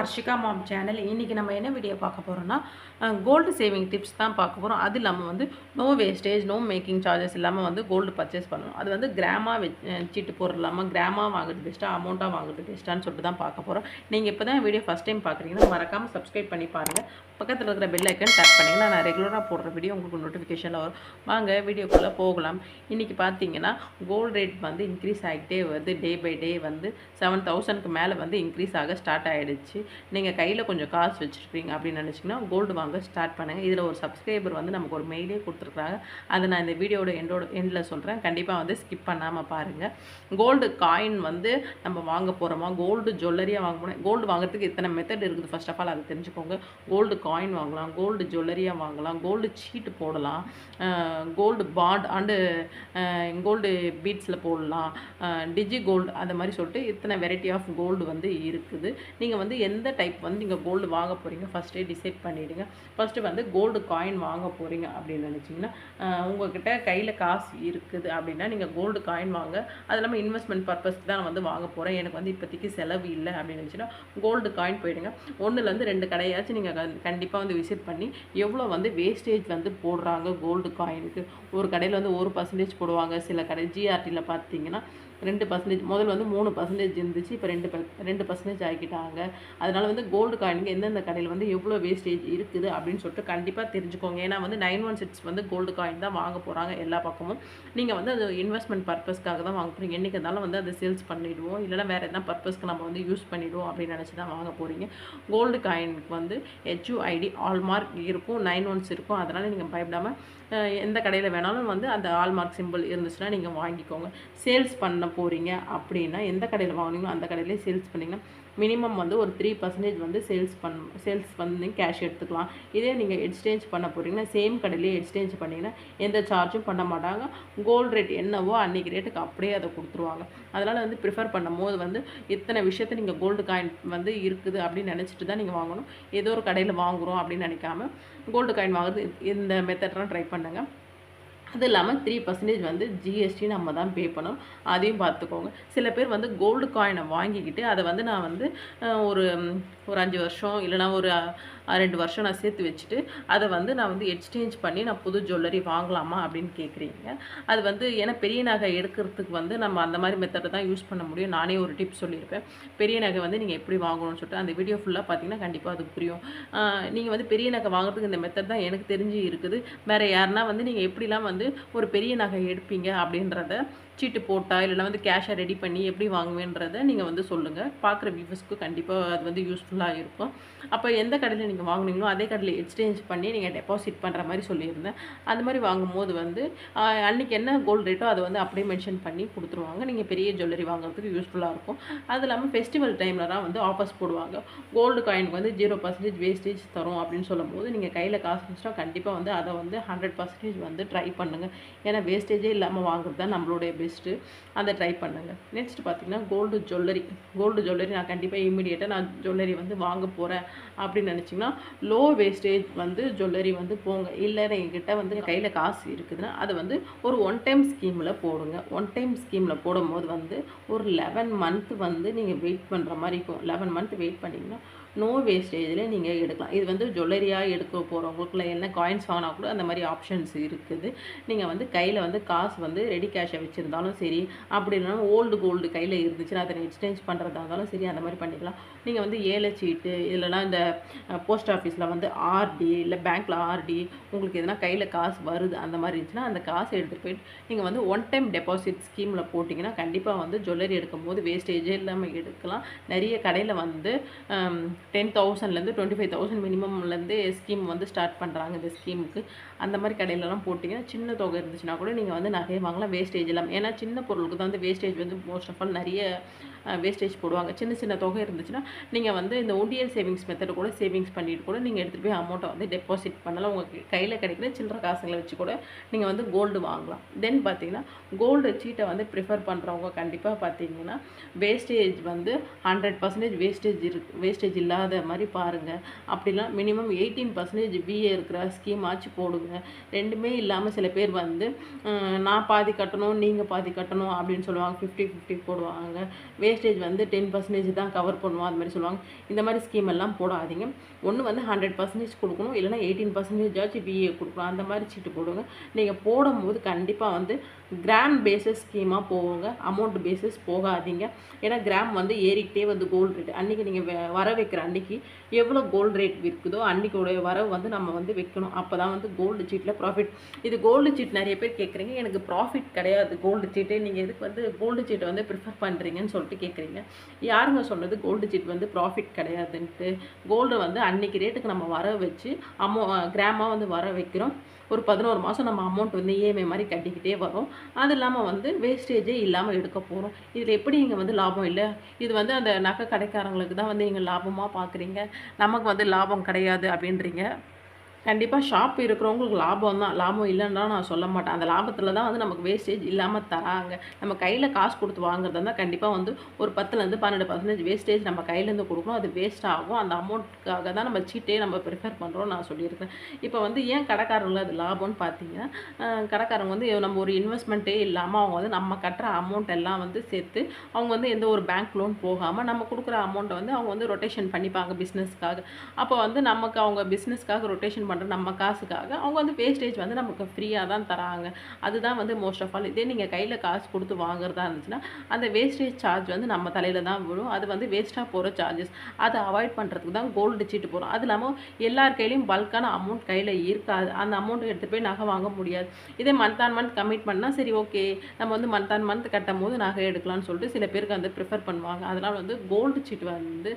ஹர்ஷிகா மாம் channel. இன்றைக்கி நம்ம என்ன வீடியோ பார்க்க போகிறோம்னா, கோல்டு சேவிங் டிப்ஸ் தான் பார்க்க போகிறோம். அது இல்லாமல் வந்து no wastage, no making charges இல்லாமல் வந்து கோல்டு பர்ச்சேஸ் பண்ணணும். அது வந்து கிராமாக சீட்டு போடுறது இல்லாமல் கிராமாக வாங்குறது பெஸ்ட்டாக, அமௌண்ட்டாக வாங்குறது பெஸ்ட்டான்னு சொல்லிட்டு தான் பார்க்க போகிறோம். நீங்கள் இப்போ தான் வீடியோ ஃபஸ்ட் டைம் பார்க்குறீங்கன்னா மறக்காமல் சப்ஸ்கிரைப் பண்ணி பாருங்கள். பக்கத்தில் இருக்கிற பெல் ஐக்கன் டேப் பண்ணிங்கன்னா நான் ரெகுலராக போடுற வீடியோ உங்களுக்கு நோட்டிஃபிகேஷனில் வரும். வாங்க வீடியோக்குள்ளே போகலாம். இன்றைக்கி பார்த்தீங்கன்னா கோல்டு ரேட் வந்து இன்க்ரீஸ் ஆகிட்டே வருது. டே பை டே வந்து 7,000க்கு மேலே வந்து இன்க்ரீஸ் ஆக ஸ்டார்ட் ஆகிடுச்சு. நீங்கள் கையில் கொஞ்சம் காசு வச்சுருப்பீங்க அப்படின்னு நினச்சிங்கன்னா கோல்டு வாங்க ஸ்டார்ட் பண்ணுங்கள். இதில் ஒரு சப்ஸ்கிரைபர் வந்து நமக்கு ஒரு மெயிலே கொடுத்துருக்குறாங்க. அதை நான் இந்த வீடியோட எண்டில் சொல்கிறேன். கண்டிப்பாக வந்து ஸ்கிப் பண்ணாமல் பாருங்கள். கோல்டு காயின் வந்து நம்ம வாங்க போகிறோமா, கோல்டு ஜுவல்லரியாக வாங்க போகிறோம். கோல்டு வாங்குறதுக்கு இத்தனை மெத்தட் இருக்குது. ஃபர்ஸ்ட் ஆஃப் ஆல் அதை தெரிஞ்சுக்கோங்க. கோல்டு காயின் வாங்கலாம், கோல்டு ஜுவல்லரியாக வாங்கலாம், கோல்டு சீட்டு போடலாம், கோல்டு பாண்ட் அண்டு கோல்டு பீட்ஸில் போடலாம், டிஜி கோல்டு அந்த மாதிரி சொல்லிட்டு இத்தனை வெரைட்டி ஆஃப் கோல்டு வந்து இருக்குது. நீங்கள் வந்து எந்த டைப் வந்து நீங்கள் கோல்டு வாங்க போகிறீங்க ஃபஸ்ட்டே டிசைட் பண்ணிவிடுங்க. ஃபஸ்ட்டு வந்து கோல்டு காயின் வாங்க போகிறீங்க அப்படின்னு நினச்சிங்கன்னா, உங்கள்கிட்ட கையில் காசு இருக்குது அப்படின்னா நீங்கள் கோல்டு காயின் வாங்க. அது இல்லாமல் இன்வெஸ்ட்மெண்ட் பர்பஸ்க்கு தான் நான் வந்து வாங்க போகிறேன், எனக்கு வந்து இப்போதைக்கு செலவு இல்லை அப்படின்னு நினச்சின்னா கோல்டு காயின் போயிடுங்க. 1-2 கடையாச்சும் நீங்கள் கண்டிப்பாக வந்து விசிட் பண்ணி எவ்வளோ வந்து வேஸ்டேஜ் வந்து போடுறாங்க கோல்டு காயினுக்கு. ஒரு கடையில் வந்து 1% போடுவாங்க, சில கடை ஜிஆர்டியில் பார்த்தீங்கன்னா 2%, முதல்ல வந்து 3% இருந்துச்சு, இப்போ 2% ஆகிக்கிட்டாங்க. அதனால் வந்து கோல்டு காயினுக்கு எந்தெந்த கடையில் வந்து எவ்வளோ வேஸ்டேஜ் இருக்குது அப்படின்னு சொல்லிட்டு கண்டிப்பாக தெரிஞ்சுக்கோங்க. ஏன்னா வந்து 916 வந்து கோல்டு காயின் தான் வாங்க போகிறாங்க எல்லா பக்கமும். நீங்கள் வந்து அது இன்வெஸ்ட்மெண்ட் பர்பஸ்க்காக தான் வாங்க போகிறீங்க. என்றைக்கு இருந்தாலும் வந்து அதை சேல்ஸ் பண்ணிவிடுவோம், இல்லைனா வேறு எதனா பர்பஸ்க்கு நம்ம வந்து யூஸ் பண்ணிவிடுவோம் அப்படின்னு நினச்சி தான் வாங்க போகிறீங்க. கோல்டு காயினுக்கு வந்து HUID ஆல்மார்க் இருக்கும், 9 இருக்கும். அதனால் நீங்கள் பயப்படாமல் எந்த கடையில் வேணாலும் வந்து அந்த ஆல்மார்க் சிம்பிள் இருந்துச்சுன்னா நீங்கள் வாங்கிக்கோங்க. சேல்ஸ் பண்ண போகிறீங்க அப்படின்னா எந்த கடையில் வாங்கினீங்களோ அந்த கடையிலே சேல்ஸ் பண்ணிங்கன்னா மினிமம் வந்து ஒரு 3% வந்து சேல்ஸ் பண்ணி கேஷ் எடுத்துக்கலாம். இதே நீங்கள் எக்ஸ்சேஞ்ச் பண்ண போகிறீங்கன்னா சேம் கடையிலே எக்ஸ்சேஞ்ச் பண்ணிங்கன்னா எந்த சார்ஜும் பண்ண மாட்டாங்க. கோல்டு ரேட் என்னவோ அன்றைக்கி ரேட்டுக்கு அப்படியே அதை கொடுத்துருவாங்க. அதனால் வந்து ப்ரிஃபர் பண்ணும் போது வந்து இத்தனை விஷயத்தை நீங்கள் கோல்டு காயின் வந்து இருக்குது அப்படின்னு நினச்சிட்டு தான் நீங்கள் வாங்கணும். ஏதோ ஒரு கடையில் வாங்குகிறோம் அப்படின்னு நினைக்காம கோல்டு காயின் வாங்குறது இந்த மெத்தட்லாம் ட்ரை பண்ணுங்கள். அது இல்லாமல் 3% வந்து ஜிஎஸ்டி நம்ம தான் பே பண்ணணும், அதையும் பார்த்துக்கோங்க. சில பேர் வந்து கோல்டு காயினை வாங்கிக்கிட்டு அதை வந்து நான் வந்து ஒரு 5 வருஷம் இல்லைனா ஒரு 2 வருஷம் நான் சேர்த்து வச்சுட்டு அதை வந்து நான் வந்து எக்ஸ்சேஞ்ச் பண்ணி நான் புது ஜுவல்லரி வாங்கலாமா அப்படின்னு கேட்குறீங்க. அது வந்து ஏன்னா பெரிய நகை எடுக்கிறதுக்கு வந்து நம்ம அந்த மாதிரி மெத்தடை தான் யூஸ் பண்ண முடியும். நானே ஒரு டிப்ஸ் சொல்லியிருப்பேன், பெரிய நகை வந்து நீங்கள் எப்படி வாங்கணும்னு சொல்லிட்டு அந்த வீடியோ ஃபுல்லாக பார்த்தீங்கன்னா கண்டிப்பாக அது புரியும். நீங்கள் வந்து பெரிய நகை வாங்குறதுக்கு இந்த மெத்தட் தான் எனக்கு தெரிஞ்சு இருக்குது. வேறு யாருன்னா வந்து நீங்கள் எப்படிலாம் வந்து ஒரு பெரிய நகை எடுப்பீங்க அப்படின்றத சீட்டு போட்டால் இல்லைனா வந்து கேஷை ரெடி பண்ணி எப்படி வாங்குவேன்றதை நீங்கள் வந்து சொல்லுங்கள். பார்க்குற வியூவர்ஸ்க்கு கண்டிப்பாக அது வந்து யூஸ்ஃபுல்லாக இருக்கும். அப்போ எந்த கடையில் நீங்கள் வாங்குனீங்களோ அதே கடையில் எக்ஸ்சேஞ்ச் பண்ணி நீங்கள் டெபாசிட் பண்ணுற மாதிரி சொல்லியிருந்தேன். அந்த மாதிரி வாங்கும்போது வந்து அன்றைக்கி என்ன கோல்டு ரேட்டோ அதை வந்து அப்படியே மென்ஷன் பண்ணி கொடுத்துருவாங்க. நீங்கள் பெரிய ஜுவல்லரி வாங்குறதுக்கு யூஸ்ஃபுல்லாக இருக்கும். அது இல்லாமல் ஃபெஸ்டிவல் டைமில் தான் வந்து ஆஃபர்ஸ் போடுவாங்க. கோல்டு காயினுக்கு வந்து 0% வேஸ்டேஜ் தரும் அப்படின்னு சொல்லும் போது நீங்கள் கையில் காசு இருந்துச்சுன்னா கண்டிப்பாக வந்து அதை வந்து 100% வந்து ட்ரை பண்ணுங்கள். ஏன்னா வேஸ்டேஜே இல்லாமல் வாங்குறது தான் நம்மளுடைய பெஸ்ட்டு. அதை ட்ரை பண்ணுங்கள். நெக்ஸ்ட் பார்த்திங்கன்னா கோல்டு ஜுவல்லரி நான் கண்டிப்பாக இமீடியட்டாக நான் ஜுவல்லரி வந்து வாங்க போகிறேன் அப்படின்னு நினச்சிங்கன்னா லோ வேஸ்டேஜ் வந்து ஜுவல்லரி வந்து போங்க. இல்லை எங்ககிட்ட வந்து கையில் காசு இருக்குதுன்னா அதை வந்து ஒரு 1 டைம் ஸ்கீமில் போடுங்க. 1 டைம் ஸ்கீமில் போடும்போது வந்து ஒரு 11 மந்த் வந்து நீங்கள் வெயிட் பண்ணுற மாதிரி இருக்கும். 11 மந்த் வெயிட் பண்ணிங்கன்னா நோ வேஸ்டேஜில் நீங்கள் எடுக்கலாம். இது வந்து ஜுவல்லரியாக எடுக்க போகிறவங்களுக்குள்ள என்ன காயின்ஸ் வாங்கினா கூட அந்த மாதிரி ஆப்ஷன்ஸ் இருக்குது. நீங்கள் வந்து கையில் வந்து காசு வந்து ரெடி கேஷை வச்சுருந்தாலும் சரி, அப்படி இல்லைனா ஓல்டு கோல்டு கையில் இருந்துச்சுன்னா அதை எக்ஸ்சேஞ்ச் பண்ணுறதா இருந்தாலும் சரி, அந்த மாதிரி பண்ணிக்கலாம். நீங்கள் வந்து ஏழை சீட்டு இல்லைனா இந்த போஸ்ட் ஆஃபீஸில் வந்து ஆர்டி இல்லை பேங்க்கில் ஆர்டி உங்களுக்கு எதனா கையில் காசு வருது அந்த மாதிரி இருந்துச்சுன்னா அந்த காசை எடுத்துகிட்டு போயிட்டு நீங்கள் வந்து 1 டைம் டெபாசிட் ஸ்கீமில் போட்டிங்கன்னா கண்டிப்பாக வந்து ஜுவல்லரி எடுக்கும்போது வேஸ்டேஜே இல்லாமல் எடுக்கலாம். நிறைய கடையில் வந்து 10,000லேருந்து 25,000 மினிமம்லேருந்து ஸ்கீம் வந்து ஸ்டார்ட் பண்ணுறாங்க. இந்த ஸ்கீமுக்கு அந்த மாதிரி கடையிலலாம் போட்டிங்கன்னா சின்ன தொகை இருந்துச்சுன்னா கூட நீங்கள் வந்து நகையை வாங்கலாம் வேஸ்டேஜ் இல்லாமல். ஏன்னா சின்ன பொருளுக்கு தான் வந்து வேஸ்டேஜ் வந்து மோஸ்ட் ஆஃப் ஆல் நிறைய வேஸ்டேஜ் போடுவாங்க. சின்ன தொகை இருந்துச்சுன்னா நீங்கள் வந்து இந்த உண்டியல் சேவிங்ஸ் மெத்தடை கூட சேவிங்ஸ் பண்ணிட்டு கூட நீங்கள் எடுத்துகிட்டு போய் அமௌண்ட்டை வந்து டெபாசிட் பண்ணலாம். உங்கள் கையில் கிடைக்கிற சில்லற காசுங்களை வச்சு கூட நீங்கள் வந்து கோல்டு வாங்கலாம். தென் பார்த்தீங்கன்னா கோல்டு சீட்டை வந்து ப்ரிஃபர் பண்ணுறவங்க கண்டிப்பாக பார்த்தீங்கன்னா வேஸ்டேஜ் வந்து 100% வேஸ்டேஜ் வேஸ்டேஜ் இல்லாத வராத மாதிரி பாருங்கள். அப்படிலாம் மினிமம் 18% விஏ இருக்கிற ஸ்கீம் ஆச்சு போடுங்க. ரெண்டுமே இல்லாமல் சில பேர் வந்து நான் பாதி கட்டணும் நீங்கள் பாதி கட்டணும் அப்படின்னு சொல்லுவாங்க. 50-50 போடுவாங்க. வேஸ்டேஜ் வந்து 10% தான் கவர் பண்ணுவோம் அது மாதிரி சொல்லுவாங்க. இந்த மாதிரி ஸ்கீம் எல்லாம் போடாதீங்க. ஒன்று வந்து 100% கொடுக்கணும், இல்லைனா 18% விஏ கொடுக்கணும். அந்த மாதிரி சீட்டு போடுங்க. நீங்கள் போடும்போது கண்டிப்பாக வந்து கிராம் பேஸஸ் ஸ்கீமாக போங்க, அமௌண்ட் பேஸஸ் போகாதீங்க. ஏன்னா கிராம் வந்து ஏறிக்கிட்டே வந்து கோல்டு ரேட் அன்றைக்கி நீங்கள் வர வைக்கிற அன்றைக்கி எவ்வளோ கோல்டு ரேட் விற்குதோ அன்றைக்குடைய வரவு வந்து நம்ம வந்து வைக்கணும். அப்போ தான் வந்து கோல்டு சீட்டில் ப்ராஃபிட். இது கோல்டு சீட் நிறைய பேர் கேட்குறீங்க, எனக்கு ப்ராஃபிட் கிடையாது கோல்டு சீட்டு, நீங்கள் எதுக்கு வந்து கோல்டு சீட்டை வந்து ப்ரிஃபர் பண்ணுறீங்கன்னு சொல்லிட்டு கேட்குறீங்க. யாருங்க சொன்னது கோல்டு சீட் வந்து ப்ராஃபிட் கிடையாதுன்ட்டு? கோல்டு வந்து அன்றைக்கி ரேட்டுக்கு நம்ம வர வச்சு கிராமாக வந்து வர வைக்கிறோம். ஒரு 11 மாதம் நம்ம அமௌண்ட் வந்து இஎம்ஐ மாதிரி கட்டிக்கிட்டே வரும். அது இல்லாமல் வந்து வேஸ்டேஜே இல்லாமல் எடுக்க போகிறோம். இதில் எப்படி நீங்கள் வந்து லாபம் இல்லை? இது வந்து அந்த நகை கடைக்காரங்களுக்கு தான் வந்து நீங்கள் லாபமாக பார்க்குறீங்க, நமக்கு வந்து லாபம் கிடையாது அப்படின்றீங்க. கண்டிப்பாக ஷாப் இருக்கிறவங்களுக்கு லாபம் தான், லாபம் இல்லைன்னா நான் சொல்ல மாட்டேன். அந்த லாபத்தில் தான் வந்து நமக்கு வேஸ்டேஜ் இல்லாமல் தராங்க. நம்ம கையில் காசு கொடுத்து வாங்குறதா இருந்தால் கண்டிப்பாக வந்து ஒரு 10லேருந்து 12% வேஸ்டேஜ் நம்ம கையிலேருந்து கொடுக்கணும். அது வேஸ்ட் ஆகும். அந்த அமௌண்ட்டுக்காக தான் நம்ம சீட்டே நம்ம ப்ரிஃபர் பண்ணுறோம் நான் சொல்லியிருக்கேன். இப்போ வந்து ஏன் கடைக்காரங்களுக்கு அது லாபம்னு பார்த்தீங்கன்னா, கடைக்காரங்க வந்து நம்ம ஒரு இன்வெஸ்ட்மெண்ட்டே இல்லாமல் அவங்க வந்து நம்ம கட்டுற அமௌண்ட் எல்லாம் வந்து சேர்த்து அவங்க வந்து எந்த ஒரு பேங்க் லோன் போகாமல் நம்ம கொடுக்குற அமௌண்ட்டை வந்து அவங்க வந்து ரொட்டேஷன் பண்ணிப்பாங்க பிஸ்னஸ்க்காக. அப்போ வந்து நமக்கு அவங்க பிஸ்னஸ்க்காக ரொட்டேஷன் பண்ணுற நம்ம காசுக்காக அவங்க வந்து வேஸ்டேஜ் வந்து நமக்கு ஃப்ரீயாக தான் தராங்க. அதுதான் வந்து மோஸ்ட் ஆஃப் ஆல். இதே நீங்கள் கையில் காசு கொடுத்து வாங்குறதா இருந்துச்சுன்னா அந்த வேஸ்டேஜ் சார்ஜ் வந்து நம்ம தலையில் தான் விழும். அது வந்து வேஸ்ட்டாக போகிற சார்ஜஸ். அதை அவாய்ட் பண்ணுறதுக்கு தான் கோல்டு சீட்டு போகிறோம். அது இல்லாமல் எல்லார் கையிலையும் பல்கான அமௌண்ட் கையில் இருக்காது. அந்த அமௌண்ட்டை எடுத்துகிட்டு போய் நகை வாங்க முடியாது. இதே மந்த் ஆன் மந்த் கமிட் பண்ணால் சரி ஓகே, நம்ம வந்து மந்த் ஆன் மந்த் கட்டும் போது நகை எடுக்கலாம்னு சொல்லிட்டு சில பேருக்கு வந்து ப்ரிஃபர் பண்ணுவாங்க. அதனால் வந்து கோல்டு சீட்டு வந்து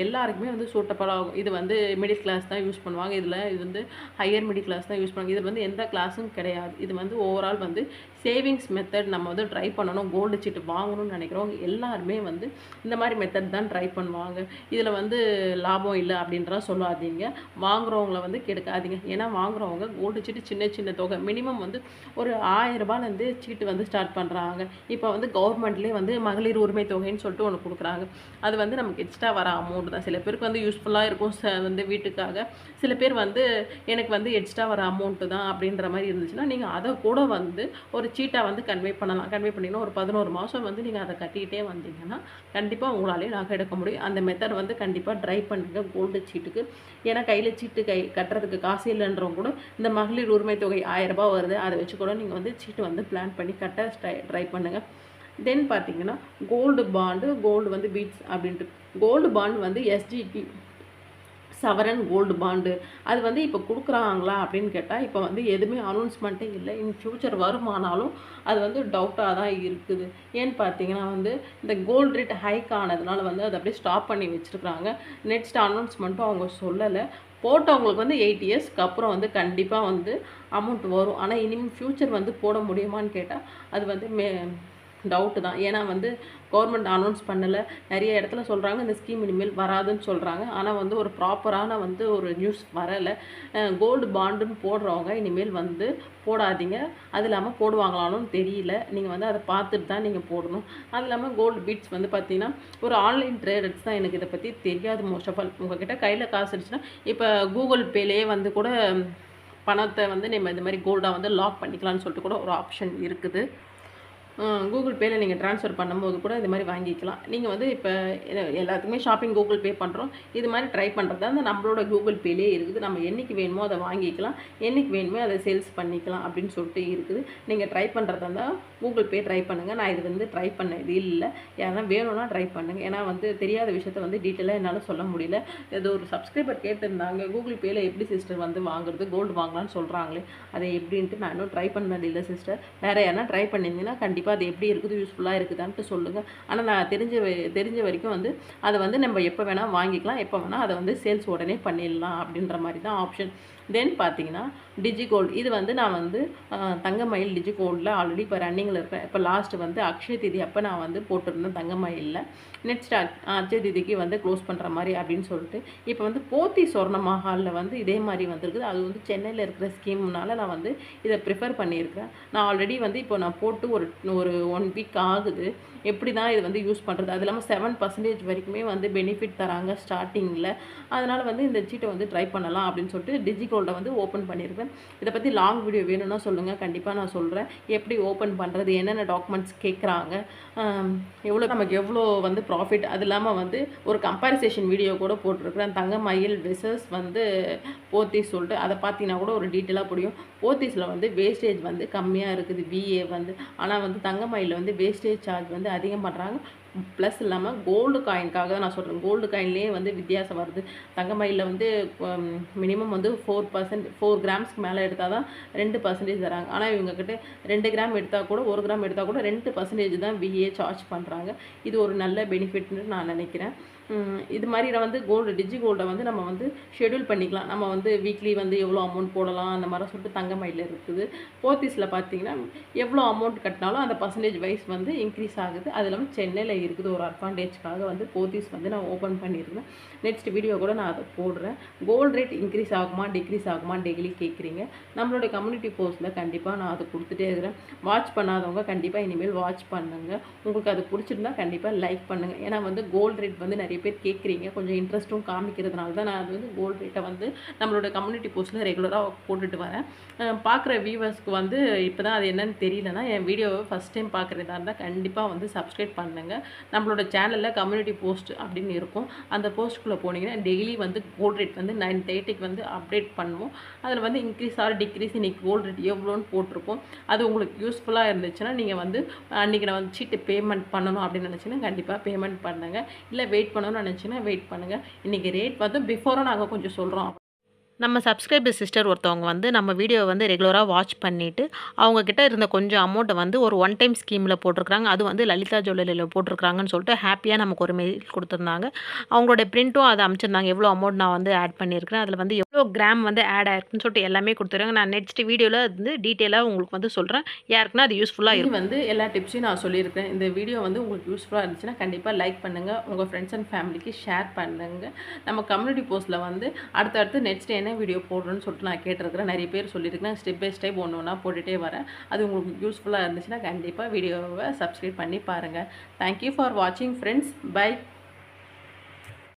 எல்லாருக்குமே வந்து சூட்டபுள் ஆகும். இது வந்து மிடில் கிளாஸ் தான் யூஸ் பண்ணுவாங்க. இது வந்து ஹையர் மிடில் கிளாஸ் தான் யூஸ் பண்ணுவாங்க. இது வந்து எந்த கிளாஸும் கிடையாது. இது வந்து ஓவரால் வந்து சேவிங்ஸ் மெத்தட் நம்ம வந்து ட்ரை பண்ணணும். கோல்டு சீட்டு வாங்கணும்னு நினைக்கிறவங்க எல்லாருமே வந்து இந்த மாதிரி மெத்தட் தான் ட்ரை பண்ணுவாங்க. இதில் வந்து லாபம் இல்லை அப்படின்றா சொல்லாதீங்க. வாங்குறவங்கள வந்து கெடுக்காதீங்க. ஏன்னா வாங்குறவங்க கோல்டு சீட்டு சின்ன சின்ன தொகை மினிமம் வந்து ஒரு 1000 ரூபாயிலேருந்து சீட்டு வந்து ஸ்டார்ட் பண்ணுறாங்க. இப்போ வந்து கவர்மெண்ட்லேயே வந்து மகளிர் உரிமை தொகைன்னு சொல்லிட்டு ஒன்று கொடுக்குறாங்க. அது வந்து நமக்கு எக்ஸ்ட்ரா வர அமௌண்ட் தான். சில பேருக்கு வந்து யூஸ்ஃபுல்லாக இருக்கும் வந்து வீட்டுக்காக. சில பேர் வந்து எனக்கு வந்து எக்ஸ்ட்ரா வர அமௌண்ட்டு தான் அப்படின்ற மாதிரி இருந்துச்சுன்னா நீங்கள் அதை கூட வந்து ஒரு சீட்டாக வந்து கன்வே பண்ணலாம். கன்வே பண்ணிங்கன்னா ஒரு 11 மாதம் வந்து நீங்கள் அதை கட்டிக்கிட்டே வந்தீங்கன்னா கண்டிப்பாக உங்களாலே நகை எடுக்க முடியும். அந்த மெத்தட் வந்து கண்டிப்பாக ட்ரை பண்ணுங்க கோல்டு சீட்டுக்கு. ஏன்னா கையில் சீட்டு கட்டுறதுக்கு காசு இல்லைன்றவங்க கூட இந்த மகளிர் உரிமை தொகை 1000 ரூபாய் வருது, அதை வச்சு கூட நீங்கள் வந்து சீட்டு வந்து பிளான் பண்ணி கட்ட ட்ரை பண்ணுங்கள். தென் பார்த்தீங்கன்னா கோல்டு பாண்டு, கோல்டு வந்து பீட்ஸ் அப்படின்ட்டு. கோல்டு பாண்ட் வந்து எஸ்ஜிடி சவரன் கோல்டு பாண்டு அது வந்து இப்போ கொடுக்குறாங்களா அப்படின்னு கேட்டால் இப்போ வந்து எதுவுமே அனௌன்ஸ்மெண்ட்டே இல்லை. இன் ஃப்யூச்சர் வருமானாலும் அது வந்து டவுட்டாக தான் இருக்குது. ஏன்னு பார்த்தீங்கன்னா வந்து இந்த கோல்டு ரேட் ஹைக் ஆனதுனால வந்து அதை அப்படியே ஸ்டாப் பண்ணி வச்சுருக்குறாங்க. நெக்ஸ்ட் அனௌன்ஸ்மெண்ட்டும் அவங்க சொல்லலை. போட்டவங்களுக்கு வந்து 8 இயர்ஸ்க்கு அப்புறம் வந்து கண்டிப்பாக வந்து அமௌண்ட் வரும். ஆனால் இனிமேல் ஃப்யூச்சர் வந்து போட முடியுமான்னு கேட்டால் அது வந்து டவுட்டு தான். ஏன்னா வந்து கவர்மெண்ட் அனௌன்ஸ் பண்ணலை. நிறைய இடத்துல சொல்கிறாங்க இந்த ஸ்கீம் இனிமேல் வராதுன்னு சொல்கிறாங்க. ஆனால் வந்து ஒரு ப்ராப்பரான வந்து ஒரு நியூஸ் வரலை. கோல்டு பாண்டுன்னு போடுறவங்க இனிமேல் வந்து போடாதீங்க. அது இல்லாமல் போடுவாங்களான்னு தெரியல. நீங்கள் வந்து அதை பார்த்துட்டு தான் நீங்கள் போடணும். அது இல்லாமல் கோல்டு பீட்ஸ் வந்து பார்த்திங்கன்னா ஒரு ஆன்லைன் ட்ரேடர்ஸ் தான். எனக்கு இதை பற்றி தெரியாது மோஸ்ட் ஆஃப் ஆல். உங்கள்கிட்ட கையில் காசு இருந்துச்சுன்னா இப்போ கூகுள் பேலேயே வந்து கூட பணத்தை வந்து நம்ம இந்த மாதிரி கோல்டாக வந்து லாக் பண்ணிக்கலாம்னு சொல்லிட்டு கூட ஒரு ஆப்ஷன் இருக்குது. கூகுள் பேயில் நீங்கள் ட்ரான்ஸ்ஃபர் பண்ணும்போது கூட இது மாதிரி வாங்கிக்கலாம். நீங்கள் வந்து இப்போ எல்லாத்துக்குமே ஷாப்பிங் கூகுள் பே பண்ணுறோம். இது மாதிரி ட்ரை பண்ணுறது அந்த நம்மளோட கூகுள் பேலே இருக்குது. நம்ம என்றைக்கு வேணுமோ அதை வாங்கிக்கலாம், என்றைக்கு வேணுமோ அதை சேல்ஸ் பண்ணிக்கலாம் அப்படின்னு சொல்லிட்டு இருக்குது. நீங்கள் ட்ரை பண்ணுறதா இருந்தால் கூகுள் பே ட்ரை பண்ணுங்கள். நான் இது வந்து ட்ரை பண்ணது இல்லை. யாரா வேணும்னா ட்ரை பண்ணுங்கள். ஏன்னா வந்து தெரியாத விஷயத்த வந்து டீட்டெயிலாக என்னால் சொல்ல முடியல. ஏதோ ஒரு சப்ஸ்கிரைபர் கேட்டிருந்தாங்க கூகுள் பேயில் எப்படி சிஸ்டர் வந்து வாங்குறது, கோல்டு வாங்கலான்னு சொல்கிறாங்களே அதை எப்படின்ட்டு நான் இன்னும் ட்ரை பண்ணது இல்லை சிஸ்டர். வேறு யாரா ட்ரை பண்ணியிருந்தீங்கன்னா கண்டிப்பாக அது எப்படி இருக்குது, யூஸ்ஃபுல்லாக இருக்குதான்ட்டு சொல்லுங்கள். ஆனால் நான் தெரிஞ்ச வரைக்கும் வந்து அதை வந்து நம்ம எப்போ வேணால் வாங்கிக்கலாம், எப்போ வேணால் அதை வந்து சேல்ஸ் உடனே பண்ணிடலாம் அப்படின்ற மாதிரி தான் ஆப்ஷன். தென் பார்த்தீங்கன்னா டிஜிகோல்டு இது வந்து நான் வந்து தங்கமயில் டிஜிகோல்டில் ஆல்ரெடி இப்போ ரன்னிங்கில் இருக்கேன். இப்போ லாஸ்ட்டு வந்து அக்ஷய திதி அப்போ நான் வந்து போட்டிருந்தேன் தங்கமயிலில். நெக்ஸ்ட் அக்ஷய திதிக்கு வந்து க்ளோஸ் பண்ணுற மாதிரி அப்படின்னு சொல்லிட்டு இப்போ வந்து போத்தி சொர்ண மஹாலில் வந்து இதே மாதிரி வந்திருக்குது. அது வந்து சென்னையில் இருக்கிற ஸ்கீம்னால நான் வந்து இதை ப்ரிஃபர் பண்ணியிருக்கிறேன். நான் ஆல்ரெடி வந்து இப்போ நான் போட்டு ஒரு ஒரு 1 வீக் ஆகுது. எப்படி தான் இது வந்து யூஸ் பண்ணுறது, அது இல்லாமல் 7% வரைக்குமே வந்து பெனிஃபிட் தராங்க ஸ்டார்டிங்கில். அதனால் வந்து இந்த சீட்டை வந்து ட்ரை பண்ணலாம் அப்படின்னு சொல்லிட்டு டிஜிகோல்டை வந்து ஓப்பன் பண்ணியிருக்கேன். இதை பற்றி லாங் வீடியோ வேணும்னா சொல்லுங்கள், கண்டிப்பாக நான் சொல்கிறேன். எப்படி ஓப்பன் பண்ணுறது, என்னென்ன டாக்குமெண்ட்ஸ் கேட்குறாங்க, நமக்கு எவ்வளோ வந்து ப்ராஃபிட், அது இல்லாமல் வந்து ஒரு கம்பேரிசேஷன் வீடியோ கூட போட்டிருக்கிறேன். தங்கமயில் வெர்சஸ் வந்து போத்தீஸ் சொல்லிட்டு அதை பார்த்தீங்கன்னா கூட ஒரு டீட்டெயிலாக புரியும். போத்தீஸில் வந்து வேஸ்டேஜ் வந்து கம்மியாக இருக்குது விஏ வந்து, ஆனால் வந்து தங்கமயிலில் வந்து வேஸ்டேஜ் சார்ஜ் வந்து அதிகம் பண்ணுறாங்க. ப்ளஸ் இல்லாமல் கோல்டு காயின்காக தான் நான் சொல்கிறேன். கோல்டு காயின்லேயே வந்து வித்தியாசம் வருது. தங்கமயிலில் வந்து மினிமம் வந்து 4 கிராம்ஸ்க்கு மேலே எடுத்தால் தான் 2% தராங்க. ஆனால் இவங்கக்கிட்ட 2 கிராம் எடுத்தால் கூட 1 கிராம் எடுத்தால் கூட 2% தான் விஏ சார்ஜ் பண்ணுறாங்க. இது ஒரு நல்ல பெனிஃபிட்னு நான் நினைக்கிறேன். இது மாதிரி நான் வந்து டிஜிகோல்டை வந்து நம்ம வந்து ஷெடியூல் பண்ணிக்கலாம். நம்ம வந்து வீக்லி வந்து எவ்வளோ அமௌண்ட் போடலாம் அந்த மாதிரி சொல்லிட்டு தங்கமயிலில் இருக்குது. போத்தீஸில் பார்த்தீங்கன்னா எவ்வளோ அமௌண்ட் கட்டினாலும் அந்த பர்சன்டேஜ் வைஸ் வந்து இன்க்ரீஸ் ஆகுது. அது இல்லாமல் சென்னையில் இருக்குது ஒரு அட்வான்டேஜ்க்காக வந்து போத்தீஸ் வந்து நான் ஓப்பன் பண்ணியிருக்கேன். நெக்ஸ்ட் வீடியோ கூட நான் அதை போடுறேன். கோல்டு ரேட் இன்க்ரீஸ் ஆகுமா டிக்ரீஸ் ஆகுமா டெய்லி கேட்குறீங்க. நம்மளோட கம்யூனிட்டி போஸ்ட்டில் கண்டிப்பாக நான் அதை கொடுத்துட்டே இருக்கிறேன். வாட்ச் பண்ணாதவங்க கண்டிப்பாக இனிமேல் வாட்ச் பண்ணுங்கள். உங்களுக்கு அது பிடிச்சிருந்தா கண்டிப்பாக லைக் பண்ணுங்கள். ஏன்னா வந்து கோல்டு ரேட் வந்து நிறைய பேர் கேட்குறீங்க, கொஞ்சம் இன்ட்ரெஸ்ட்டும் காமிக்கிறதுனால தான் நான் அது வந்து கோல்டு ரேட்டை வந்து நம்மளோட கம்யூனிட்டி போஸ்ட்டில் ரெகுலராக போட்டுட்டு வரேன். பார்க்குற வியூவர்ஸ்க்கு வந்து இப்போ தான் அது என்னன்னு தெரியலனா என் வீடியோவை ஃபஸ்ட் டைம் பார்க்குறதா இருந்தால் கண்டிப்பாக வந்து சப்ஸ்கிரைப் பண்ணுங்கள். நம்மளோட சேனலில் கம்யூனிட்டி போஸ்ட் அப்படின்னு இருக்கும். அந்த போஸ்ட்டுக்குள்ளே போனீங்கன்னா டெய்லி வந்து கோல்டு ரேட் வந்து 9:30 வந்து அப்டேட் பண்ணுவோம். அதில் வந்து இன்க்ரீஸ் ஆர் டிக்ரீஸ் இன்றைக்கி கோல்டு ரேட் எவ்வளோன்னு போட்டிருப்போம். அது உங்களுக்கு யூஸ்ஃபுல்லாக இருந்துச்சுன்னா நீங்கள் வந்து அன்றைக்கி நான் வந்து சீட்டு பேமெண்ட் பண்ணணும் அப்படின்னு நினச்சிங்கன்னா கண்டிப்பாக பேமெண்ட் பண்ணுங்கள். இல்லை வெயிட் பண்ணணும்னு நினச்சிங்கன்னா வெயிட் பண்ணுங்கள். இன்றைக்கி ரேட் வந்து பிஃபோராக நாங்கள் கொஞ்சம் சொல்கிறோம். நம்ம சப்ஸ்கிரைபர் சிஸ்டர் ஒருத்தவங்க வந்து நம்ம வீடியோவை வந்து ரெகுலராக வாட்ச் பண்ணிவிட்டு அவங்கக்கிட்ட இருந்த கொஞ்சம் அமௌண்ட்டை வந்து ஒரு 1 டைம் ஸ்கீமில் போட்டிருக்கிறாங்க. அது வந்து லலிதா ஜுவல்லரியில் போட்டிருக்கிறாங்கன்னு சொல்லிட்டு ஹாப்பியாக நமக்கு ஒரு மெயில் கொடுத்துருந்தாங்க. அவங்களோட பிரிண்ட்டும் அதை அமைச்சிருந்தாங்க. எவ்வளோ அமௌண்ட் நான் வந்து ஆட் பண்ணியிருக்கிறேன், அதில் வந்து எவ்வளோ கிராம் வந்து ஆட் ஆயிருக்குன்னு சொல்லிட்டு எல்லாமே கொடுத்துருங்க. நான் நெக்ஸ்ட் வீடியோவில் வந்து டீட்டெயிலாக உங்களுக்கு வந்து சொல்கிறேன். யாருக்குன்னா அது யூஸ்ஃபுல்லாக இருக்கும். வந்து எல்லா டிப்ஸையும் நான் சொல்லியிருக்கேன். இந்த வீடியோ வந்து உங்களுக்கு யூஸ்ஃபுல்லாக இருந்துச்சுன்னா கண்டிப்பாக லைக் பண்ணுங்கள், உங்கள் ஃப்ரெண்ட்ஸ் அண்ட் ஃபேமிலிக்கு ஷேர் பண்ணுங்கள். நம்ம கம்யூனிட்டி போஸ்ட்டில் வந்து அடுத்தடுத்து நெக்ஸ்ட் என்ன வீடியோ போடுறேன்னு சொல்லிட்டு நான் கேட்டிருக்கிறேன். நிறைய பேர் சொல்லியிருக்கேன். ஸ்டெப் பை ஸ்டெப் ஒன்று ஒன்றா போட்டுகிட்டே வரேன். அது உங்களுக்கு யூஸ்ஃபுல்லாக இருந்துச்சுன்னா கண்டிப்பாக வீடியோவை சப்ஸ்கிரைப் பண்ணி பாருங்கள். தேங்க்யூ ஃபார் வாட்சிங் ஃப்ரெண்ட்ஸ். பை.